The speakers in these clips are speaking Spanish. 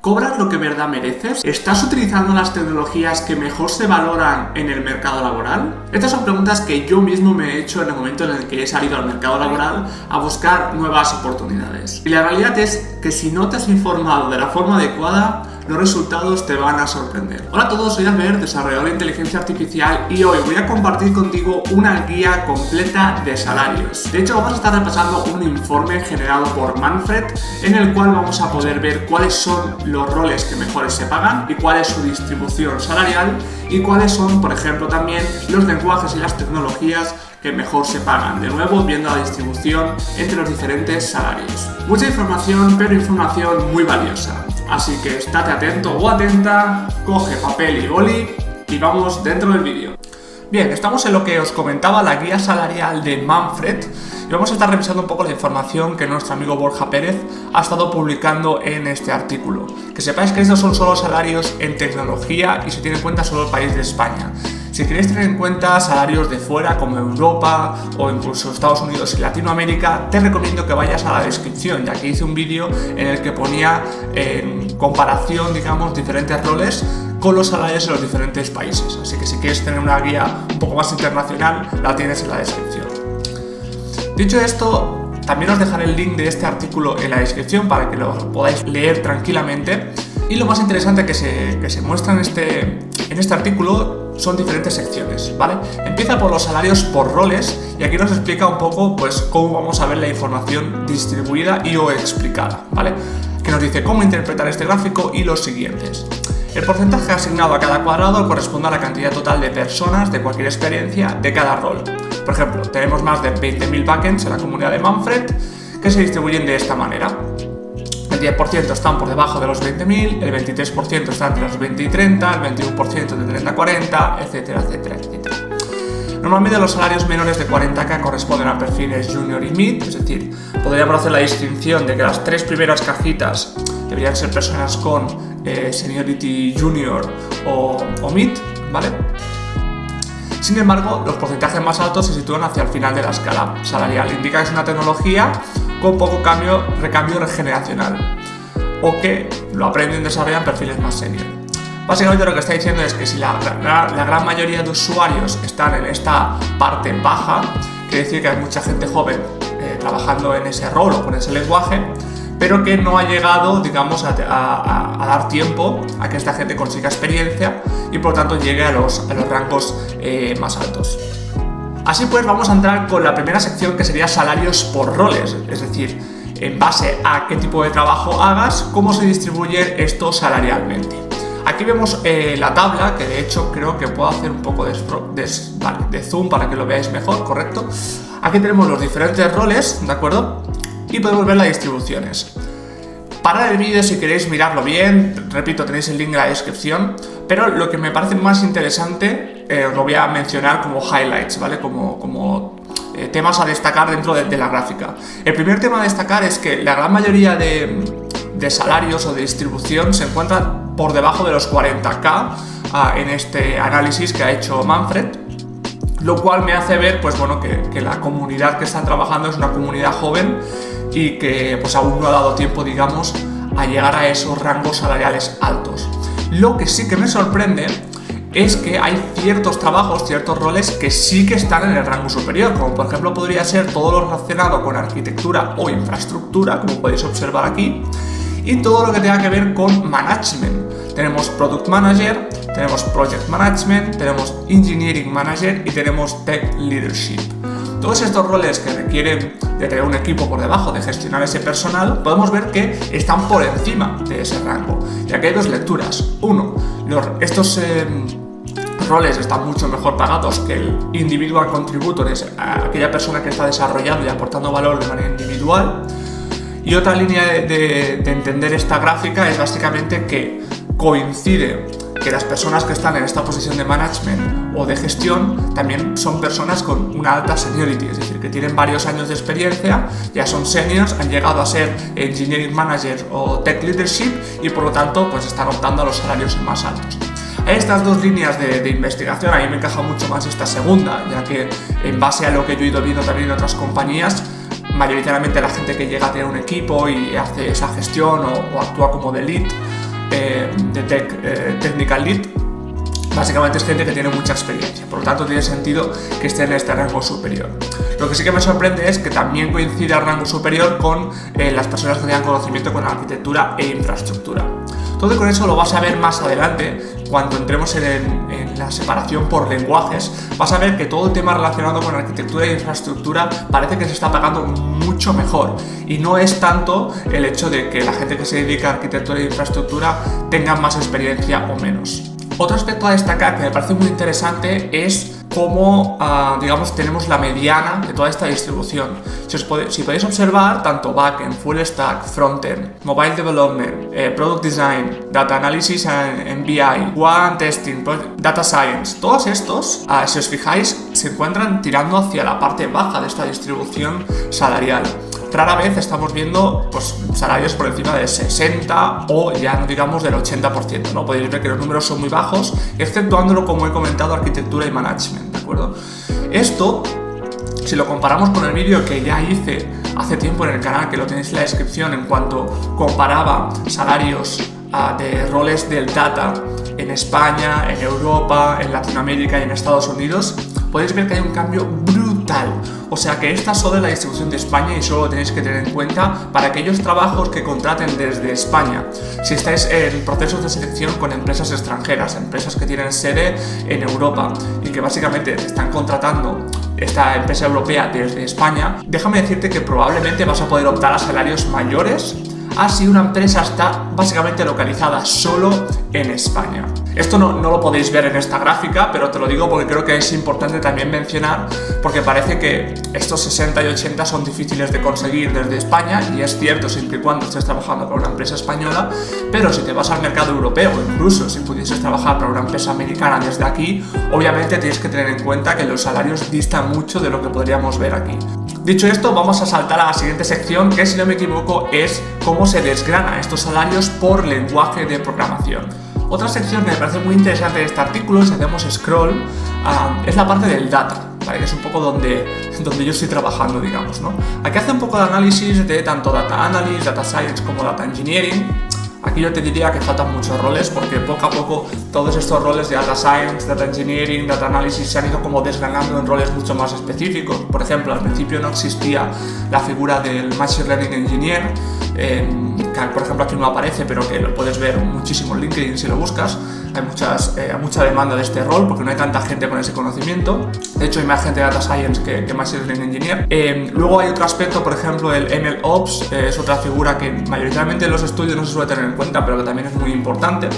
¿Cobras lo que de verdad mereces? ¿Estás utilizando las tecnologías que mejor se valoran en el mercado laboral? Estas son preguntas que yo mismo me he hecho en el momento en el que he salido al mercado laboral a buscar nuevas oportunidades. Y la realidad es que si no te has informado de la forma adecuada, los resultados te van a sorprender. Hola a todos, soy Albert, desarrollador de inteligencia artificial, y hoy voy a compartir contigo una guía completa de salarios. De hecho, vamos a estar repasando un informe generado por Manfred, en el cual vamos a poder ver cuáles son los roles que mejores se pagan y cuál es su distribución salarial y cuáles son, por ejemplo, también los lenguajes y las tecnologías que mejor se pagan, de nuevo viendo la distribución entre los diferentes salarios. Mucha información, pero información muy valiosa. Así que estate atento o atenta, coge papel y boli y vamos dentro del vídeo. Bien, estamos en lo que os comentaba, la guía salarial de Manfred, y vamos a estar revisando un poco la información que nuestro amigo Borja Pérez ha estado publicando en este artículo. Que sepáis que estos son solo salarios en tecnología y se tiene en cuenta solo el país de España. Si queréis tener en cuenta salarios de fuera como Europa o incluso Estados Unidos y Latinoamérica, te recomiendo que vayas a la descripción, ya que hice un vídeo en el que ponía en comparación, digamos, diferentes roles con los salarios en los diferentes países. Así que si quieres tener una guía un poco más internacional, la tienes en la descripción. Dicho esto, también os dejaré el link de este artículo en la descripción para que lo podáis leer tranquilamente. Y lo más interesante que se muestra en este artículo son diferentes secciones, ¿vale? Empieza por los salarios por roles y aquí nos explica un poco pues cómo vamos a ver la información distribuida y o explicada, ¿vale? Que nos dice cómo interpretar este gráfico y los siguientes. El porcentaje asignado a cada cuadrado corresponde a la cantidad total de personas de cualquier experiencia de cada rol. Por ejemplo, tenemos más de 20.000 backends en la comunidad de Manfred que se distribuyen de esta manera. El 10% están por debajo de los 20.000, el 23% está entre los 20 y 30, el 21% de 30 a 40, etcétera, etcétera, etcétera. Normalmente los salarios menores de 40k corresponden a perfiles junior y mid, es decir, podríamos hacer la distinción de que las tres primeras cajitas deberían ser personas con seniority junior o mid, ¿vale? Sin embargo, los porcentajes más altos se sitúan hacia el final de la escala salarial. Indica que es una tecnología con poco recambio generacional o que lo aprenden y desarrollan perfiles más senior. Básicamente lo que está diciendo es que si la gran mayoría de usuarios están en esta parte baja, quiere decir que hay mucha gente joven trabajando en ese rol o con ese lenguaje, pero que no ha llegado, digamos, a dar tiempo a que esta gente consiga experiencia y por tanto llegue a los rangos más altos. Así pues, vamos a entrar con la primera sección, que sería salarios por roles, es decir, en base a qué tipo de trabajo hagas, cómo se distribuye esto salarialmente. Aquí vemos la tabla, que de hecho creo que puedo hacer un poco de zoom para que lo veáis mejor, ¿correcto? Aquí tenemos los diferentes roles, ¿de acuerdo? Y podemos ver las distribuciones. Parad el vídeo si queréis mirarlo bien, repito, tenéis el link en la descripción, pero lo que me parece más interesante os lo voy a mencionar como highlights, ¿vale? Como temas a destacar dentro de la gráfica. El primer tema a destacar es que la gran mayoría de salarios o de distribución se encuentran por debajo de los 40k en este análisis que ha hecho Manfred, lo cual me hace ver pues, bueno, que la comunidad que están trabajando es una comunidad joven y que pues, aún no ha dado tiempo, digamos, a llegar a esos rangos salariales altos. Lo que sí que me sorprende es que hay ciertos trabajos, ciertos roles que sí que están en el rango superior, como por ejemplo podría ser todo lo relacionado con arquitectura o infraestructura, como podéis observar aquí, y todo lo que tenga que ver con management. Tenemos Product Manager, tenemos Project Management, tenemos Engineering Manager y tenemos Tech Leadership. Todos estos roles que requieren de tener un equipo por debajo, de gestionar ese personal, podemos ver que están por encima de ese rango. Y aquí hay dos lecturas. Uno, estos roles están mucho mejor pagados que el individual contributor, es aquella persona que está desarrollando y aportando valor de manera individual. Y otra línea de entender esta gráfica es básicamente que coincide que las personas que están en esta posición de management o de gestión también son personas con una alta seniority, es decir, que tienen varios años de experiencia, ya son seniors, han llegado a ser engineering manager o tech leadership y por lo tanto pues están optando a los salarios más altos. Hay estas dos líneas de investigación, a mí me encaja mucho más esta segunda, ya que en base a lo que yo he ido viendo también en otras compañías, mayoritariamente la gente que llega a tener un equipo y hace esa gestión o actúa como de lead, Technical Lead, básicamente es gente que tiene mucha experiencia, por lo tanto tiene sentido que esté en este rango superior. Lo que sí que me sorprende es que también coincide el rango superior con las personas que tengan conocimiento con arquitectura e infraestructura. Todo con eso lo vas a ver más adelante cuando entremos en la separación por lenguajes. Vas a ver que todo el tema relacionado con arquitectura e infraestructura parece que se está pagando mucho mejor, y no es tanto el hecho de que la gente que se dedica a arquitectura e infraestructura tenga más experiencia o menos. Otro aspecto a destacar que me parece muy interesante es cómo, digamos, tenemos la mediana de toda esta distribución. Si podéis observar, tanto backend, full stack, frontend, mobile development, product design, data analysis and BI, QA testing, data science, todos estos, si os fijáis, se encuentran tirando hacia la parte baja de esta distribución salarial. Rara vez estamos viendo salarios por encima del 60 o ya no digamos del 80%, ¿no? Podéis ver que los números son muy bajos, exceptuándolo, como he comentado, arquitectura y management, ¿de acuerdo? Esto, si lo comparamos con el vídeo que ya hice hace tiempo en el canal, que lo tenéis en la descripción, en cuanto comparaba salarios de roles del data en España, en Europa, en Latinoamérica y en Estados Unidos, podéis ver que hay un cambio brutal. O sea que esta solo es la distribución de España y solo lo tenéis que tener en cuenta para aquellos trabajos que contraten desde España. Si estáis en procesos de selección con empresas extranjeras, empresas que tienen sede en Europa y que básicamente te están contratando esta empresa europea desde España, déjame decirte que probablemente vas a poder optar a salarios mayores si una empresa está básicamente localizada solo en España. Esto no lo podéis ver en esta gráfica, pero te lo digo porque creo que es importante también mencionar, porque parece que estos 60 y 80 son difíciles de conseguir desde España, y es cierto siempre y cuando estés trabajando para una empresa española, pero si te vas al mercado europeo, o incluso si pudieses trabajar para una empresa americana desde aquí, obviamente tienes que tener en cuenta que los salarios distan mucho de lo que podríamos ver aquí. Dicho esto, vamos a saltar a la siguiente sección, que si no me equivoco es cómo se desgrana estos salarios por lenguaje de programación. Otra sección que me parece muy interesante de este artículo, si hacemos scroll, es la parte del data, ¿vale? Que es un poco donde yo estoy trabajando, digamos, ¿no? Aquí hace un poco de análisis de tanto data analysis, data science como data engineering. Aquí yo te diría que faltan muchos roles, porque poco a poco todos estos roles de data science, data engineering, data analysis se han ido como desgranando en roles mucho más específicos. Por ejemplo, al principio no existía la figura del machine learning engineer, que por ejemplo aquí no aparece, pero que lo puedes ver muchísimo en LinkedIn si lo buscas. Hay mucha demanda de este rol porque no hay tanta gente con ese conocimiento. De hecho, hay más gente de Data Science que Machine Learning Engineer. Luego hay otro aspecto, por ejemplo, el MLOps, es otra figura que mayoritariamente en los estudios no se suele tener en cuenta, pero que también es muy importante.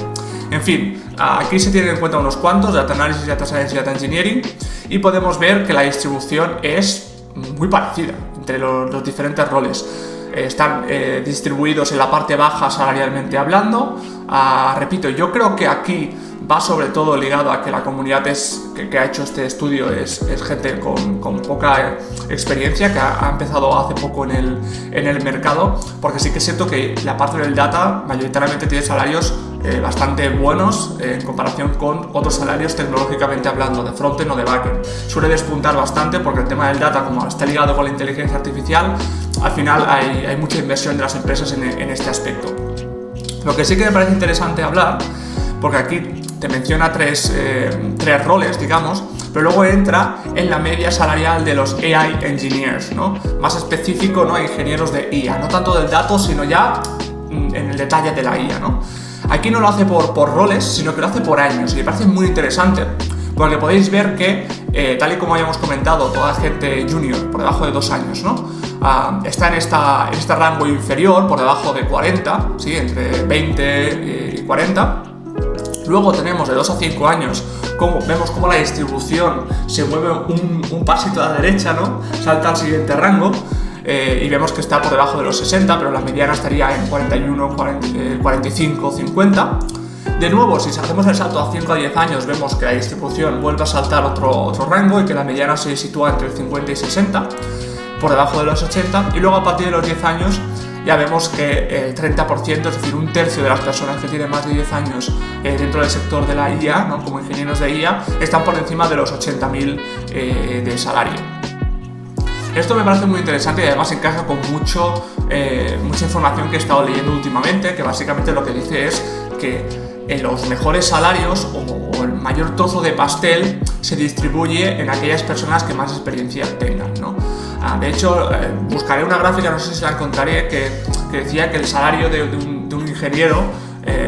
En fin, aquí se tienen en cuenta unos cuantos: Data Analysis, Data Science y Data Engineering, y podemos ver que la distribución es muy parecida entre los diferentes roles. Están distribuidos en la parte baja salarialmente hablando. Repito, yo creo que aquí va sobre todo ligado a que la comunidad que ha hecho este estudio es gente con poca experiencia, que ha empezado hace poco en el mercado, porque sí que es cierto que la parte del data mayoritariamente tiene salarios bastante buenos en comparación con otros salarios tecnológicamente hablando, de frontend o de backend. Suele despuntar bastante porque el tema del data, como está ligado con la inteligencia artificial, al final hay mucha inversión de las empresas en este aspecto. Lo que sí que me parece interesante hablar, porque aquí te menciona tres roles, digamos, pero luego entra en la media salarial de los AI engineers, ¿no? Más específico, ¿no? Ingenieros de IA, no tanto del dato, sino ya en el detalle de la IA, ¿no? Aquí no lo hace por roles, sino que lo hace por años, y me parece muy interesante, porque podéis ver que, tal y como habíamos comentado, toda gente junior, por debajo de 2 años, ¿no? Está en este rango inferior, por debajo de 40, ¿sí? Entre 20 y 40. Luego tenemos de 2 a 5 años, vemos cómo la distribución se mueve un pasito a la derecha, ¿no? Salta al siguiente rango. Y vemos que está por debajo de los 60, pero la mediana estaría en 41, 45, 50. De nuevo, si hacemos el salto a 5 a 10 años, vemos que la distribución vuelve a saltar otro rango y que la mediana se sitúa entre el 50 y 60, por debajo de los 80. Y luego a partir de los 10 años ya vemos que el 30%, es decir, un tercio de las personas que tienen más de 10 años dentro del sector de la IA, ¿no? Como ingenieros de IA, están por encima de los 80.000 de salario. Esto me parece muy interesante y además encaja con mucha información que he estado leyendo últimamente, que básicamente lo que dice es que los mejores salarios o el mayor trozo de pastel se distribuye en aquellas personas que más experiencia tengan, ¿no? De hecho, buscaré una gráfica, no sé si la encontraré, que decía que el salario de un ingeniero,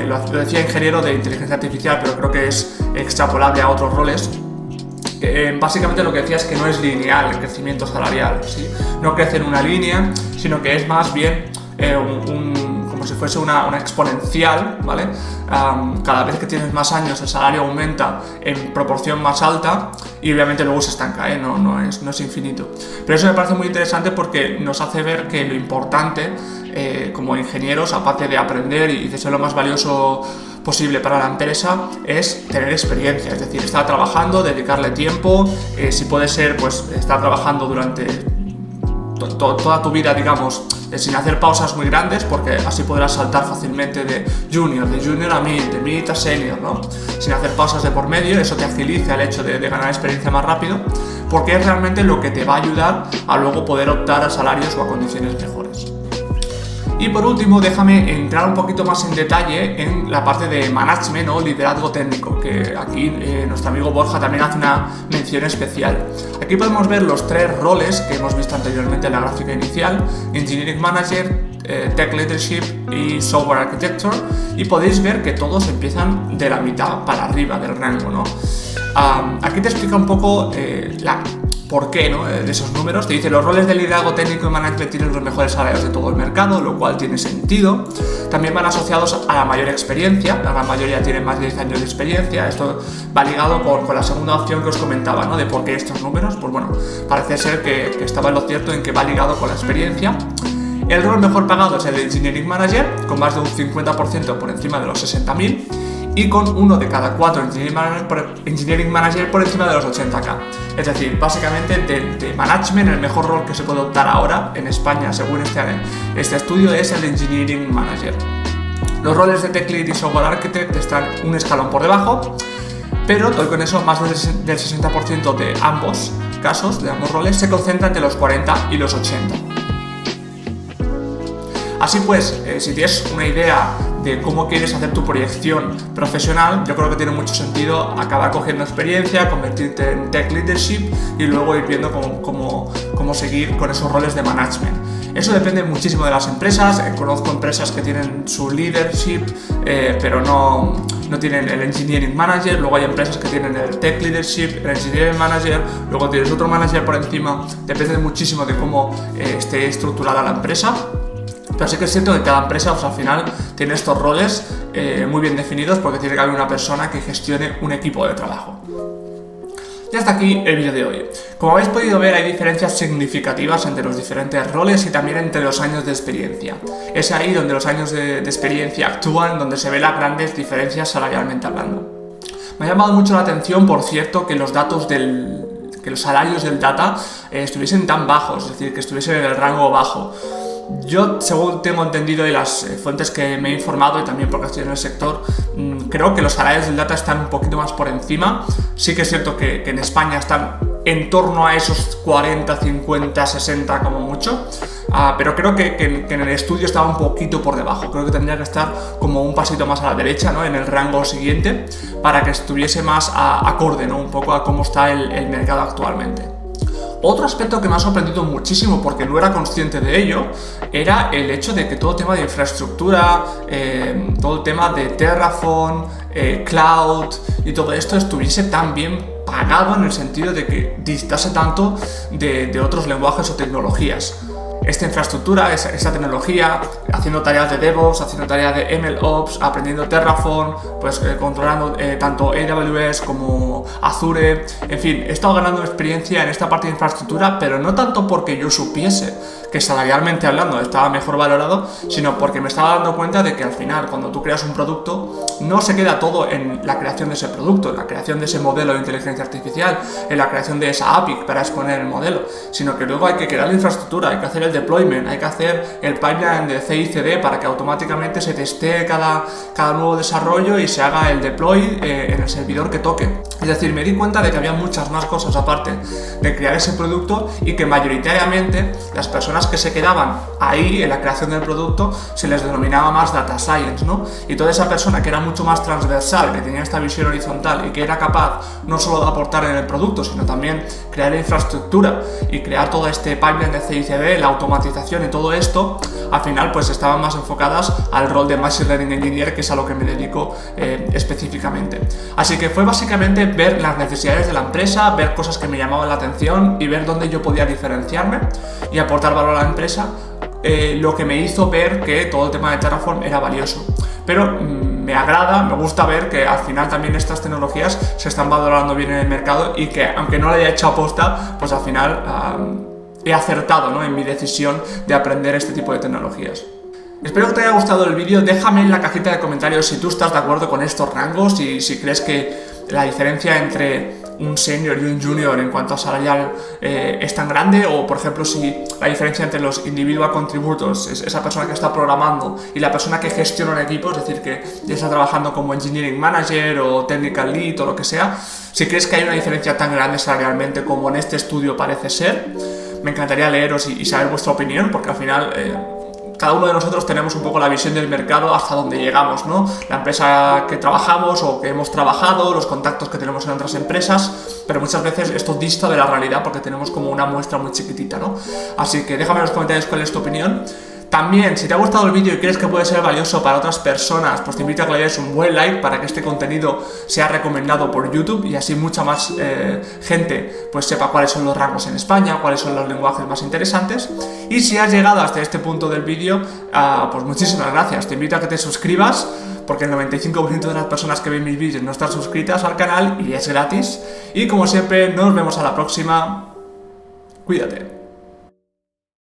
lo decía ingeniero de inteligencia artificial, pero creo que es extrapolable a otros roles. Básicamente lo que decía es que no es lineal el crecimiento salarial, ¿sí? No crece en una línea, sino que es más bien como si fuese una exponencial, ¿vale? Cada vez que tienes más años el salario aumenta en proporción más alta y obviamente luego se estanca, no es infinito. Pero eso me parece muy interesante porque nos hace ver que lo importante como ingenieros, aparte de aprender y de ser lo más valioso posible para la empresa, es tener experiencia, es decir, estar trabajando, dedicarle tiempo, si puede ser, pues estar trabajando durante toda tu vida, digamos, sin hacer pausas muy grandes, porque así podrás saltar fácilmente de junior a mid, de mid a senior, ¿no? Sin hacer pausas de por medio. Eso te agiliza el hecho de ganar experiencia más rápido, porque es realmente lo que te va a ayudar a luego poder optar a salarios o a condiciones mejores. Y por último, déjame entrar un poquito más en detalle en la parte de management o liderazgo técnico, que aquí nuestro amigo Borja también hace una mención especial. Aquí podemos ver los 3 roles que hemos visto anteriormente en la gráfica inicial: Engineering Manager, Tech Leadership y Software Architecture, y podéis ver que todos empiezan de la mitad para arriba del rango, ¿no? Aquí te explica un poco por qué, ¿no? De esos números. Te dice: los roles de liderazgo técnico y management tienen los mejores salarios de todo el mercado, lo cual tiene sentido. También van asociados a la mayor experiencia, la gran mayoría tienen más de 10 años de experiencia. Esto va ligado con la segunda opción que os comentaba, ¿no? De por qué estos números. Pues bueno, parece ser que estaba en lo cierto en que va ligado con la experiencia. El rol mejor pagado es el de Engineering Manager, con más de un 50% por encima de los 60.000, y con 1 de cada 4 Engineering Manager por encima de los 80.000. Es decir, básicamente de management, el mejor rol que se puede optar ahora en España, según este estudio, es el de Engineering Manager. Los roles de Tech Lead y Software Architect están un escalón por debajo, pero con eso más del 60% de ambos casos, de ambos roles, se concentra entre los 40 y los 80. Así pues, si tienes una idea de cómo quieres hacer tu proyección profesional, yo creo que tiene mucho sentido acabar cogiendo experiencia, convertirte en Tech Leadership y luego ir viendo cómo seguir con esos roles de management. Eso depende muchísimo de las empresas. Conozco empresas que tienen su leadership, pero no tienen el Engineering Manager. Luego hay empresas que tienen el Tech Leadership, el Engineering Manager, luego tienes otro manager por encima. Depende muchísimo de cómo esté estructurada la empresa. Pero sí que es cierto que cada empresa, pues, al final tiene estos roles muy bien definidos, porque tiene que haber una persona que gestione un equipo de trabajo. Y hasta aquí el vídeo de hoy. Como habéis podido ver, hay diferencias significativas entre los diferentes roles y también entre los años de experiencia. Es ahí donde los años de experiencia actúan, donde se ven las grandes diferencias salarialmente hablando. Me ha llamado mucho la atención, por cierto, que los salarios del data estuviesen tan bajos, es decir, que estuviesen en el rango bajo. Yo, según tengo entendido de las fuentes que me he informado y también porque estoy en el sector, creo que los salarios del data están un poquito más por encima. Sí que es cierto que en España están en torno a esos 40, 50, 60 como mucho, pero creo que en el estudio estaba un poquito por debajo. Creo que tendría que estar como un pasito más a la derecha, ¿no? En el rango siguiente, para que estuviese más acorde, ¿no? Un poco a cómo está el mercado actualmente. Otro aspecto que me ha sorprendido muchísimo, porque no era consciente de ello, era el hecho de que todo el tema de infraestructura, todo el tema de Terraform, Cloud y todo esto estuviese tan bien pagado, en el sentido de que distase tanto de otros lenguajes o tecnologías. Esta infraestructura, esa tecnología, haciendo tareas de DevOps, haciendo tareas de MLOps, aprendiendo Terraform, pues controlando tanto AWS como Azure. En fin, he estado ganando experiencia en esta parte de infraestructura, pero no tanto porque yo supiese que salarialmente hablando estaba mejor valorado, sino porque me estaba dando cuenta de que al final, cuando tú creas un producto, no se queda todo en la creación de ese producto, en la creación de ese modelo de inteligencia artificial, en la creación de esa API para exponer el modelo, sino que luego hay que crear la infraestructura, hay que hacer el deployment, hay que hacer el pipeline de CI/CD para que automáticamente se testee cada nuevo desarrollo y se haga el deploy en el servidor que toque. Es decir, me di cuenta de que había muchas más cosas aparte de crear ese producto y que mayoritariamente las personas que se quedaban ahí en la creación del producto se les denominaba más data science, ¿no? Y toda esa persona que era mucho más transversal, que tenía esta visión horizontal y que era capaz no solo de aportar en el producto, sino también crear la infraestructura y crear todo este pipeline de CI/CD, la automatización y todo esto, al final pues estaban más enfocadas al rol de Machine Learning Engineer, que es a lo que me dedico específicamente. Así que fue básicamente ver las necesidades de la empresa, ver cosas que me llamaban la atención y ver dónde yo podía diferenciarme y aportar valor a la empresa, lo que me hizo ver que todo el tema de Terraform era valioso. Pero me agrada, me gusta ver que al final también estas tecnologías se están valorando bien en el mercado y que aunque no le haya hecho aposta, pues al final he acertado, ¿no?, en mi decisión de aprender este tipo de tecnologías. Espero que te haya gustado el vídeo, déjame en la cajita de comentarios si tú estás de acuerdo con estos rangos y si crees que la diferencia entre un senior y un junior en cuanto a salarial es tan grande, o por ejemplo si la diferencia entre los individual contributors, esa persona que está programando, y la persona que gestiona un equipo, es decir, que ya está trabajando como engineering manager o technical lead o lo que sea, si crees que hay una diferencia tan grande salarialmente como en este estudio parece ser, me encantaría leeros y saber vuestra opinión, porque al final cada uno de nosotros tenemos un poco la visión del mercado hasta donde llegamos, ¿no? La empresa que trabajamos o que hemos trabajado, los contactos que tenemos en otras empresas, pero muchas veces esto dista de la realidad porque tenemos como una muestra muy chiquitita, ¿no? Así que déjame en los comentarios cuál es tu opinión. También, si te ha gustado el vídeo y crees que puede ser valioso para otras personas, pues te invito a que le des un buen like para que este contenido sea recomendado por YouTube y así mucha más gente pues sepa cuáles son los rangos en España, cuáles son los lenguajes más interesantes. Y si has llegado hasta este punto del vídeo, pues muchísimas gracias. Te invito a que te suscribas, porque el 95% de las personas que ven mis vídeos no están suscritas al canal y es gratis. Y como siempre, nos vemos a la próxima. Cuídate.